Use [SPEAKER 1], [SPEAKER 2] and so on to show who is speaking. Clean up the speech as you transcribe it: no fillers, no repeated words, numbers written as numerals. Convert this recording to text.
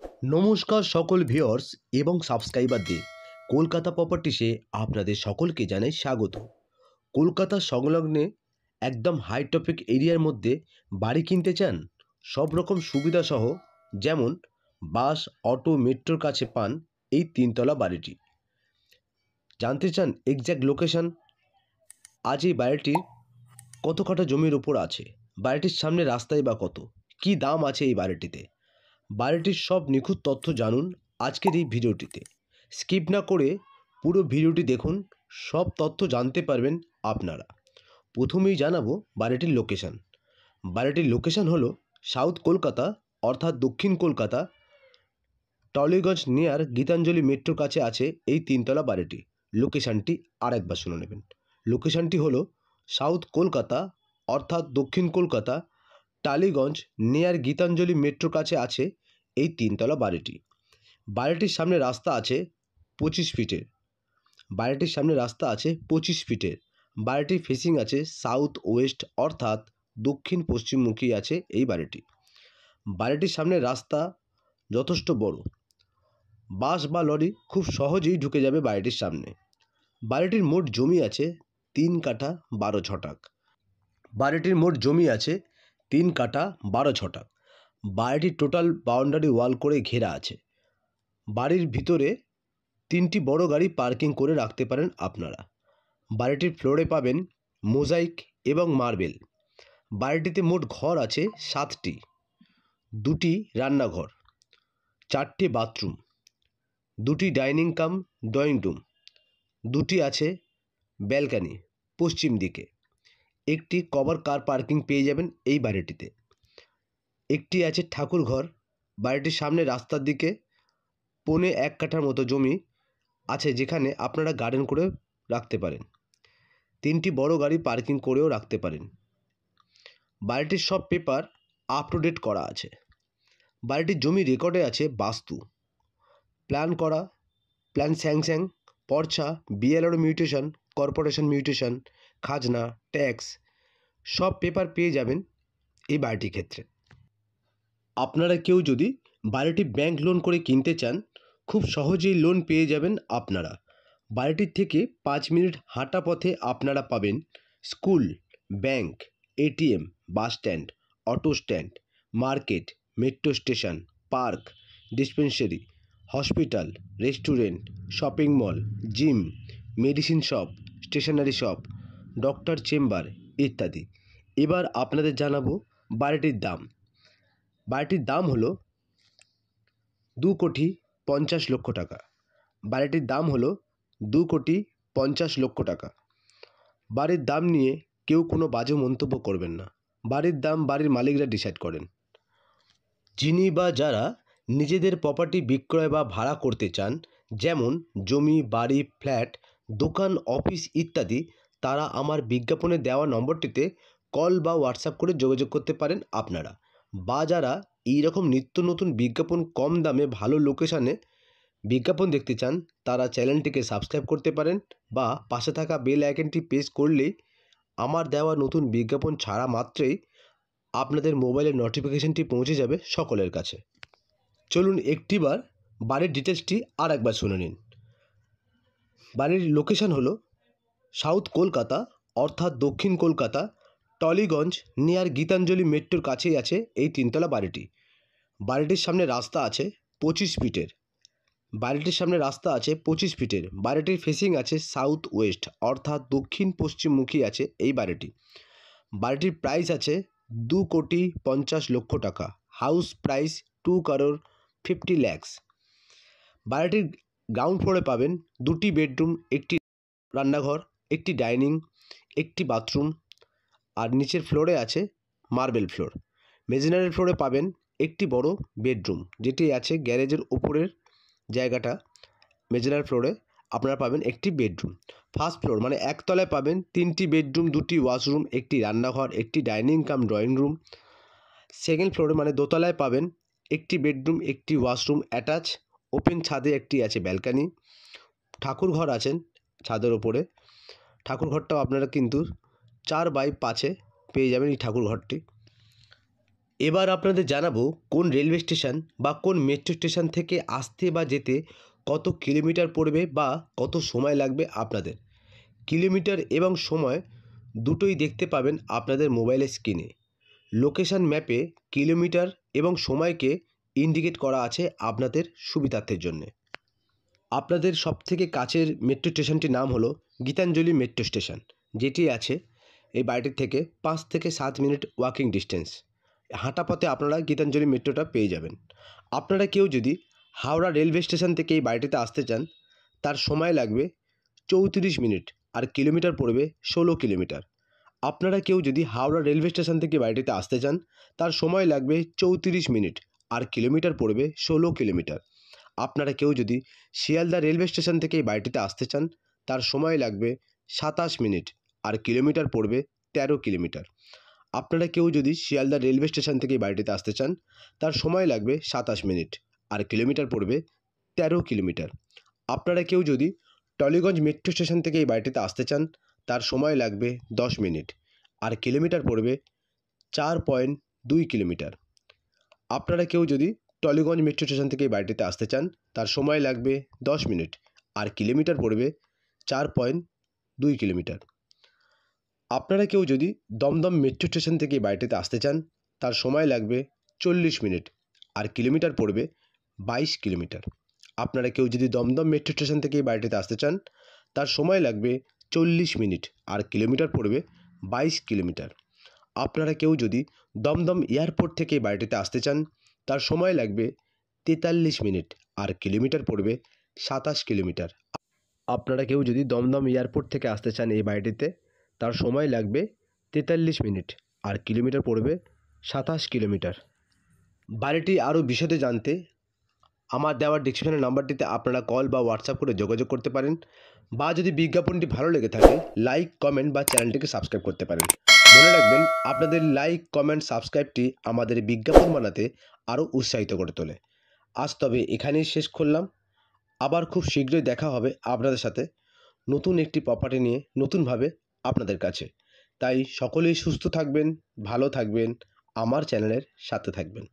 [SPEAKER 1] নমস্কার সকল ভিউয়ার্স এবং সাবস্ক্রাইবারদের কলকাতা প্রপার্টিসে আপনাদের সকলকে জানাই স্বাগত। কলকাতা সংলগ্নে একদম হাই টপিক এরিয়ার মধ্যে বাড়ি কিনতে চান, সব রকম সুবিধা সহ, যেমন বাস, অটো, মেট্রোর কাছে পান এই তিনতলা বাড়িটি। জানতে চান এক্স্যাক্ট লোকেশন, আজ এই বাড়িটির কত কাঠা জমির উপর আছে, বাড়িটির সামনে রাস্তায় বা কত, কি দাম আছে এই বাড়িটিতে, বাড়িটির সব নিখুঁত তথ্য জানুন আজকের এই ভিডিওটিতে। স্কিপ না করে পুরো ভিডিওটি দেখুন, সব তথ্য জানতে পারবেন আপনারা। প্রথমেই জানাবো বাড়িটির লোকেশন। বাড়িটির লোকেশন হলো সাউথ কলকাতা অর্থাৎ দক্ষিণ কলকাতা, টলিগঞ্জ নিয়ার গীতাঞ্জলি মেট্রোর কাছে আছে এই তিনতলা বাড়িটি। লোকেশানটি আরেকবার শুনে নেবেন। লোকেশানটি হলো সাউথ কলকাতা অর্থাৎ দক্ষিণ কলকাতা, টালিগঞ্জ নিয়ার গীতাঞ্জলি মেট্রোর কাছে আছে এই তিনতলা বাড়িটি। বাড়িটির সামনে রাস্তা আছে 25 ফিটের। বাড়িটির সামনে রাস্তা আছে 25 ফিটের। বাড়িটির ফেসিং আছে সাউথ ওয়েস্ট অর্থাৎ দক্ষিণ পশ্চিমমুখী আছে এই বাড়িটি। বাড়িটির সামনে রাস্তা যথেষ্ট বড়, বাস বা লরি খুব সহজেই ঢুকে যাবে বাড়িটির সামনে। বাড়িটির মোট জমি আছে 3 কাঠা 12 ছটাক। বাড়িটির মোট জমি আছে 3 কাঠা 12 ছটাক। বাড়িটির টোটাল বাউন্ডারি ওয়াল করে ঘেরা আছে। বাড়ির ভিতরে 3টি বড় গাড়ি পার্কিং করে রাখতে পারেন আপনারা। বাড়িটির ফ্লোরে পাবেন মোজাইক এবং মার্বেল। বাড়িটিতে মোট ঘর আছে 7টি, 2টি রান্নাঘর, 4টে বাথরুম, 2টি ডাইনিং কাম ড্রয়িং রুম, 2টি আছে ব্যালকানি পশ্চিম দিকে, একটি কভার কার পার্কিং পেয়ে যাবেন এই বাড়িটিতে, একটি আছে ঠাকুর ঘর। বাড়িটির সামনে রাস্তার দিকে 1.25 কাঠার মতো জমি আছে, যেখানে আপনারা গার্ডেন করে রাখতে পারেন। 3টি বড় গাড়ি পার্কিং করেও রাখতে পারেন। বাড়িটির সব পেপার আপ টু ডেট করা আছে। বাড়িটির জমি রেকর্ডে আছে বাস্তু, প্ল্যান করা, প্ল্যান স্যাংশন, পর্চা, বিএলআর মিউটেশন, কর্পোরেশন মিউটেশন, খাজনা, ট্যাক্স সব পেপার পেয়ে যাবেন এই বাড়িটির ক্ষেত্রে। আপনারা কেউ যদি বাড়িটি ব্যাংক লোন করে কিনতে চান, খুব সহজেই লোন পেয়ে যাবেন আপনারা। বাড়িটির থেকে 5 মিনিট হাঁটা পথে আপনারা পাবেন school, bank, ATM, bus stand, auto stand, market, metro station, park, dispensary, hospital, restaurant, shopping mall, gym, medicine shop, stationery shop, doctor chamber ইত্যাদি। এবার আপনাদের জানাবো বাড়িটির দাম। বাড়িটির দাম হলো 2,50,00,000 টাকা। বাড়িটির দাম হলো 2,50,00,000 টাকা। বাড়ির দাম নিয়ে কেউ কোনো বাজে মন্তব্য করবেন না। বাড়ির দাম বাড়ির মালিকরা ডিসাইড করেন। যিনি বা যারা নিজেদের প্রপার্টি বিক্রয় বা ভাড়া করতে চান, যেমন জমি, বাড়ি, ফ্ল্যাট, দোকান, অফিস ইত্যাদি, তারা আমার বিজ্ঞাপনে দেওয়া নম্বরটিতে কল বা হোয়াটসঅ্যাপ করে যোগাযোগ করতে পারেন আপনারা। বা যারা এইরকম নিত্য নতুন বিজ্ঞাপন কম দামে ভালো লোকেশানে বিজ্ঞাপন দেখতে চান, তারা চ্যানেলটিকে সাবস্ক্রাইব করতে পারেন বা পাশে থাকা বেল আইকনটি প্রেস করলেই আমার দেওয়া নতুন বিজ্ঞাপন ছাড়া মাত্রই আপনাদের মোবাইলের নোটিফিকেশনটি পৌঁছে যাবে সকলের কাছে। চলুন একটিবার বাড়ির ডিটেলসটি আর একবার শুনে নিন। বাড়ির লোকেশন হলো সাউথ কলকাতা অর্থাৎ দক্ষিণ কলকাতা, টলিগঞ্জ নিয়ার গীতাঞ্জলি মেট্রোর কাছেই আছে এই তিনতলা বাড়িটি। বাড়িটির সামনে রাস্তা আছে 25 ফিটের। বাড়িটির সামনে রাস্তা আছে 25 ফিটের। বাড়িটির ফেসিং আছে সাউথ ওয়েস্ট অর্থাৎ দক্ষিণ পশ্চিমমুখী আছে এই বাড়িটি। বাড়িটির প্রাইস আছে 2,50,00,000 টাকা। House price 2,50,00,000। বাড়িটির গ্রাউন্ড ফ্লোরে পাবেন 2টি বেডরুম, একটি রান্নাঘর, একটি ডাইনিং, একটি বাথরুম, আর নিচের ফ্লোরে আছে মার্বেল ফ্লোর। মেজিনারি ফ্লোরে পাবেন একটি বড় বেডরুম, যেটি আছে গ্যারেজের ওপরের জায়গাটা। মেজিনারি ফ্লোরে আপনারা পাবেন একটি বেডরুম। ফার্স্ট ফ্লোর মানে একতলায় পাবেন 3টি বেডরুম, 2টি ওয়াশরুম, একটি রান্নাঘর, একটি ডাইনিং কাম ড্রয়িং রুম। সেকেন্ড ফ্লোরে মানে দোতলায় পাবেন একটি বেডরুম, একটি ওয়াশরুম অ্যাটাচ, ওপেন ছাদে একটি আছে ব্যালকানি, ঠাকুর ঘর আছেন ছাদের ওপরে। ঠাকুর ঘরটাও আপনারা কিন্তু 4x5 পেয়ে যাবেন এই ঠাকুর ঘরটি। এবার আপনাদের জানাবো কোন রেলওয়ে স্টেশন বা কোন মেট্রো স্টেশন থেকে আসতে বা যেতে কত কিলোমিটার পড়বে বা কত সময় লাগবে আপনাদের। কিলোমিটার এবং সময় দুটোই দেখতে পাবেন আপনাদের মোবাইলের স্ক্রিনে। লোকেশান ম্যাপে কিলোমিটার এবং সময়কে ইন্ডিকেট করা আছে আপনাদের সুবিধার্থের জন্যে। আপনাদের সবথেকে কাছের মেট্রো স্টেশনটির নাম হলো গীতাঞ্জলি মেট্রো স্টেশন, যেটি আছে এই বাড়িটির থেকে 5 থেকে 7 মিনিট ওয়াকিং ডিস্টেন্স। হাঁটা পথে আপনারা গীতাঞ্জলি মেট্রোটা পেয়ে যাবেন। আপনারা কেউ যদি হাওড়া রেলওয়ে স্টেশন থেকে এই বাড়িটিতে আসতে চান, তার সময় লাগবে 34 মিনিট আর কিলোমিটার পড়বে 16 কিলোমিটার। আপনারা কেউ যদি হাওড়া রেলওয়ে স্টেশন থেকে বাড়িটিতে আসতে চান, তার সময় লাগবে 34 মিনিট আর কিলোমিটার পড়বে 16 কিলোমিটার। আপনারা কেউ যদি শিয়ালদা রেলওয়ে স্টেশন থেকে এই বাড়িটিতে আসতে চান, তার সময় লাগবে 27 মিনিট আর কিলোমিটার পড়বে 13 কিলোমিটার। আপনারা কেউ যদি শিয়ালদা রেলওয়ে স্টেশন থেকে এই বাড়িটিতে আসতে চান, তার সময় লাগবে 27 মিনিট আর কিলোমিটার পড়বে 13 কিলোমিটার। আপনারা কেউ যদি টলিগঞ্জ মেট্রো স্টেশন থেকে এই বাড়িটিতে আসতে চান, তার সময় লাগবে 10 মিনিট আর কিলোমিটার পড়বে 4.2 কিলোমিটার। আপনারা কেউ যদি টলিগঞ্জ মেট্রো স্টেশন থেকে এই বাড়িটিতে আসতে চান, তার সময় লাগবে 10 মিনিট আর কিলোমিটার পড়বে 4.2 কিলোমিটার। আপনারা কেউ যদি দমদম মেট্রো স্টেশন থেকে এই বাড়িটিতে আসতে চান, তার সময় লাগবে 40 মিনিট আর কিলোমিটার পড়বে 22 কিলোমিটার। আপনারা কেউ যদি দমদম মেট্রো স্টেশন থেকে এই বাড়িটিতে আসতে চান, তার সময় লাগবে 40 মিনিট আর কিলোমিটার পড়বে 22 কিলোমিটার। আপনারা কেউ যদি দমদম এয়ারপোর্ট থেকে এই বাড়িটিতে আসতে চান, তার সময় লাগবে 43 মিনিট আর কিলোমিটার পড়বে 27 কিলোমিটার। আপনারা কেউ যদি দমদম এয়ারপোর্ট থেকে আসতে চান এই বাড়িটিতে, তার সময় লাগবে 43 মিনিট আর কিলোমিটার পড়বে 27 কিলোমিটার। বাড়িটি আরও বিশদে জানতে আমার দেওয়ার ডেসক্রিপশনের নাম্বারটিতে আপনারা কল বা হোয়াটসঅ্যাপ করে যোগাযোগ করতে পারেন, বা যদি বিজ্ঞাপনটি ভালো লেগে থাকে লাইক, কমেন্ট বা চ্যানেলটিকে সাবস্ক্রাইব করতে পারেন। মনে রাখবেন, আপনাদের লাইক, কমেন্ট, সাবস্ক্রাইবটি আমাদের বিজ্ঞাপন বানাতে আরও উৎসাহিত করে তোলে। আজ তবে এখানেই শেষ করলাম। আবার খুব শীঘ্রই দেখা হবে আপনাদের সাথে নতুন একটি প্রপার্টি নিয়ে, নতুনভাবে আপনাদের কাছে। তাই সকলেই সুস্থ থাকবেন, ভালো থাকবেন, আমার চ্যানেলের সাথে থাকবেন।